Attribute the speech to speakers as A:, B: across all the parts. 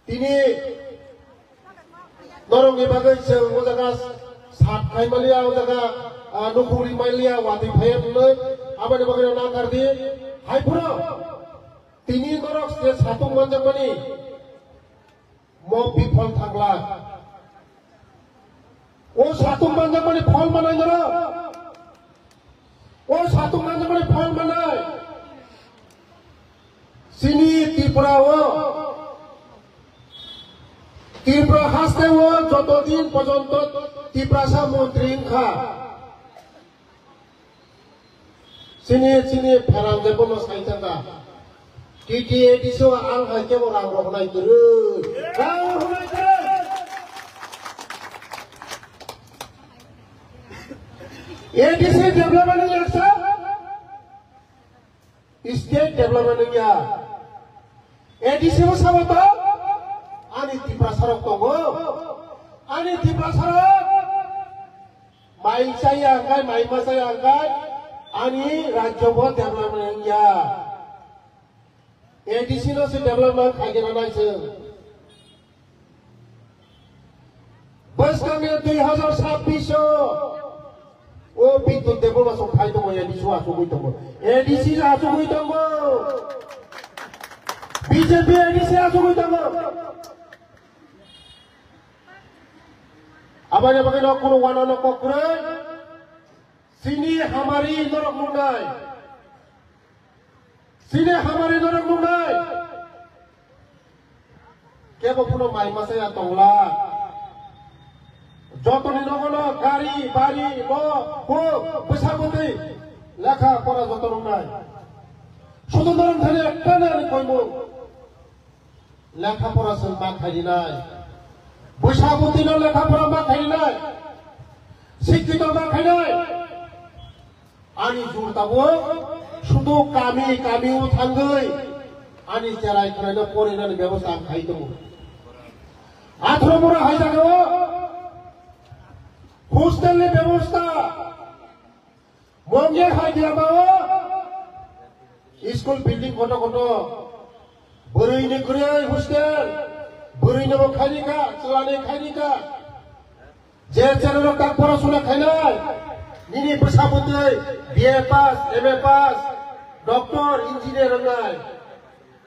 A: তিনি নরংনি বাগৈ जों ओ जागा सात खायमालिया ओ जागा नखुरि माइलिया वाति फायनो आबानि बागै नागारदि हायपुरो তিনি নরক যে সাতুং মানজাमानि म बिफल थांला ओ सातुं मानजामानि फल मानाय नरो ओ सातुं मानजामानि फल मानाय सिनि त्रिपुरा हासते যতদিন পর্যন্ত ত্রিপুরা মন্ত্রী খা सिनि फेरां जेबो साइथांगा टीटीएडीसो आं हायकेबो रां रहनाय गरो रां रहनाय गरो एडीसी डेभलपमेंट लेक्सा स्टेट डेभलपमेंट या एडीसी को साबतो आनि त्रिपुरा सरक दङो आनि त्रिपुरा सरक माइ जाया आंगाय माइमा जाया आंगाय आनि राज्यबो डेभलपमेंट या एडीसी नो से डेभलपमेंट खायगेना नायसो बोसगांनि 2026 ओ बिद्युत डेभलपमेंट खाय दङ एडीसी आसुगै दङ एडीसी आसुगै दङ बीजेपी एडीसी आसुगै दङ आबानि बागै न कुनो वाना न कक्रै सिनि हामारि नरक मुंनाय सिनि हामारि नरक मुंनाय केबो कुनो माइ मासाया दंला जतनि नगनो गारि बारि न को बैसागुति लेखा परा जत नंनाय शुधु नरम थाने एकटा नानि कयमु लेखा परा जों मा खायनाय बैसागुति न लेखा परा मा खायनाय शिक्षित मा खायनाय आनि जुरताबो शुधु कामि थांगै आनि जेराय खरायनो फरायनानै बेबस्था खायदो आथ्र बरा हायजागो हस्टेलनि बेबस्था मंगे हायदियाबाओ स्कुल बिल्डिं गथ बोरैनि ख्रै हस्टेल बोरैनोबो खायनिका चलानै खायनिका जे जेराव दा फरायसुना खायनाय निनि बैसागुदै बीए पास एमए पास डक्टर इन्जिनियर होनाय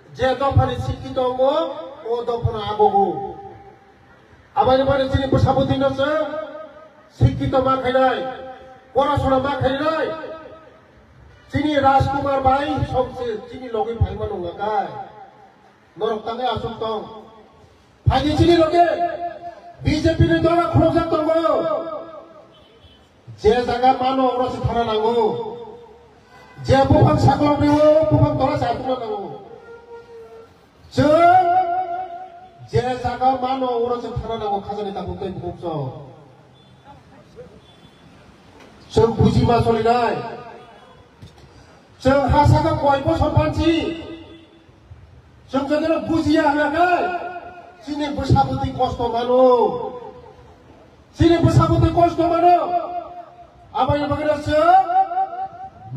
A: जे दफानि शिक्षित दङ ओ दफाना आगगु आबानि बारे जोंनि बैसागुदैनोसो शिक्षित मा खायनाय फरायसुना मा खायनाय जोंनि राजकुमार भाई सबसे जोंनि लगे फायमा नङाखाय नरक थांनाय आसुक दं फायनि जोंनि लगे बीजेपी नि दला खुलजाक दङ जे जागा मानो अरसे थाना नांगौ जे बुफां साग्लावनिवो बुफां दला जाथुना नांगौ जों जे जागा मानो अरसे थाना नांगौ खाजानि ताखौ दै बुकस जों बुजिमा सलिनाय जों हासागा बयबो सरपान्सि जों जदिनो बुजिया हानाय जोंनि बैसागुनि खस्थ मानो जोंनि बैसागुनि खस्थ मानो आबानि बागैसो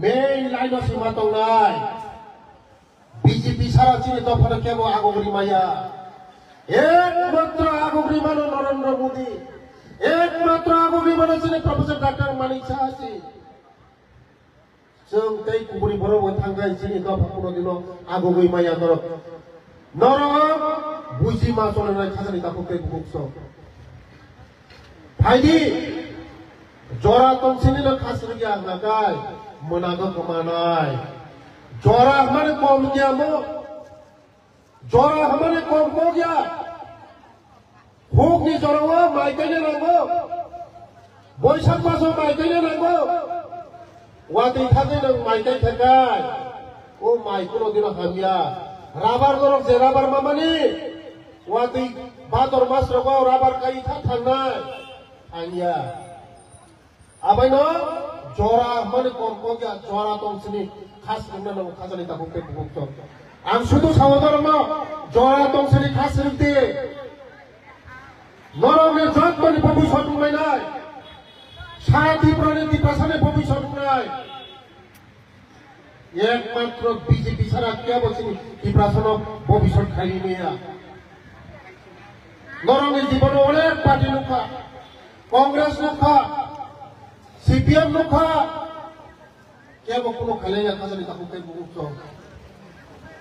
A: मेन लाइन सीमा दंनाय बीजेपी सारा जोंनि दफानो केबो आगगरि माया एकमात्र आगगरि मानो नरेंद्र मोदी एकमात्र आगगरि मानो जोंनि प्रोफेसर डॉक्टर मानिक साहासि जों दै गुबुनि बर'बो थांगाय जोंनि दफाखौनो दिनो आगगरि माया नरक बुजिमा सलिनाय खाजानि ताखौ दै बुकस फायदि जरा तंसिनिनो खासरिया नागाय मोनागो कमानाय जरा हमारे कम गया मो जरा हमारे कम हो गया हुकनि जरावा माइ गायनो नांगौ बैसाग मासाव माइ गायनो नांगौ वादै थागै नों माइ गायथारगाय ओ माइखौनो दिनो हामिया राबार दरक जे राबार मामानि वादै भादर मास रगाव राबार गायथा थांनाय आंनिया आबायनो जरा माने कम गया जरा तंसिनि खास बुंनो खाजानि ताखौ दै बुकस आं शुधु सावधर्म जरा तंसिनि खास रिक्ति नरमे जतनि भबिष्यत बुंनाय सारा त्रिपुरानि त्रिपुरासानि भबिष्यत बुंनाय एकमात्र बीजेपी सारा केबो जोंनि त्रिपुरासानो भबिष्यत खायनिया নরমের জীবনে অনেক পার্টি নুখা কংগ্রেস নুখা সিপিএম নুখা কেবল কোনো খেলে না খাজানি তাকে মুক্ত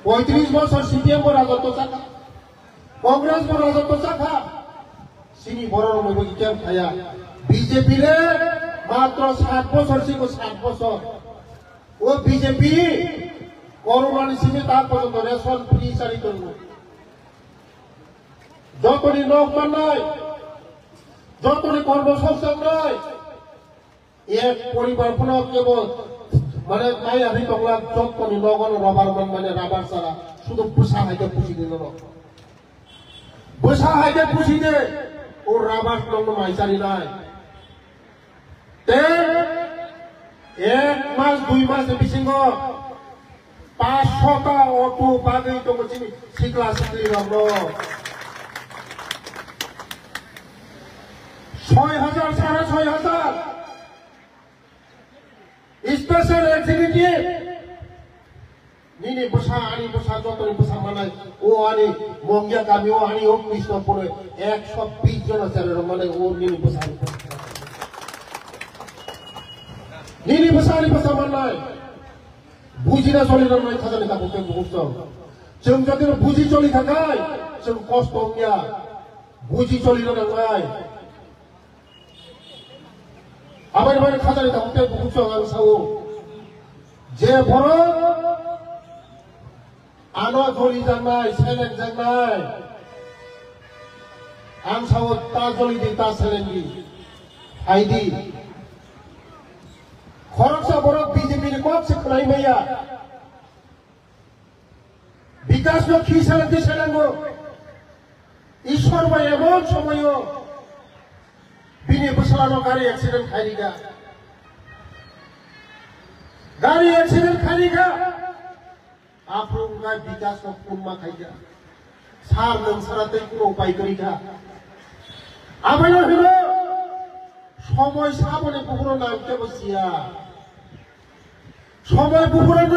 A: 35 বছর সিপিএম রাজত্ব চাকা কংগ্রেস রাজত্ব চাকা সিনি বড় মধ্যে কেন খায়া বিজেপি রে মাত্র 7 বছর সিগো 7 বছর ও বিজেপি করোনা নিছিমে তার পর্যন্ত রেশন ফ্রি জারি করব যতদিন নকমান নাই যতদিন কর্মসংস্থান নাই এক পরিবার পুনঃ কেবল মানে তাই আমি তখন যতদিন নগণ রবার মানে রাবার ছাড়া শুধু পোষা হাইতে পুষি দিল পোষা হাইতে পুষি দে ও রাবার নগ্ন মাইচারি নাই এক মাস 2 মাস বিসিঙ্গ 500টা অটো বাগৈ তো চিনি শিকলা শিকলি রগ্ন 6,000 6,500 স্পেশাল এক্সিকিউটিভ নিনি বসা আনি বসা যতনি বসা মানাই ও আনি মঙ্গিয়া গামি ও আনি ও কৃষ্ণপুরে 120 জন আছে মানে ও নিনি বসা নিনি বসা আনি বসা মানাই বুঝিনা চলি নাই খাজানি তা বলতে মুক্ত जों যদি বুঝি চলি থাকাই जों কষ্ট গিয়া বুঝি চলি নাই আবার মানে খাজানি তা বলতে মুক্ত আমি সাও যে বড় আনো চলি জানাই সেলেন জানাই আম সাও তা চলি দি তা সেলেন দি আইডি খরচা বড় বিজেপির কচ্ছে খলাই মাইয়া বিকাশ লক্ষ্মী সেলেন্দি সেলেঙ্গ ঈশ্বর ভাই এমন সময়ও বিনি বসালানো গাড়ি অ্যাক্সিডেন্ট খাইরিগা গাড়ি অ্যাক্সিডেন্ট খাইরিগা আপনার বিকাশ কুমা খাইগা সার লোকসারাতে কোনো উপায় করিগা আবার হইল সময় সাবনে পুকুর নামতে বসিয়া সময় পুকুরের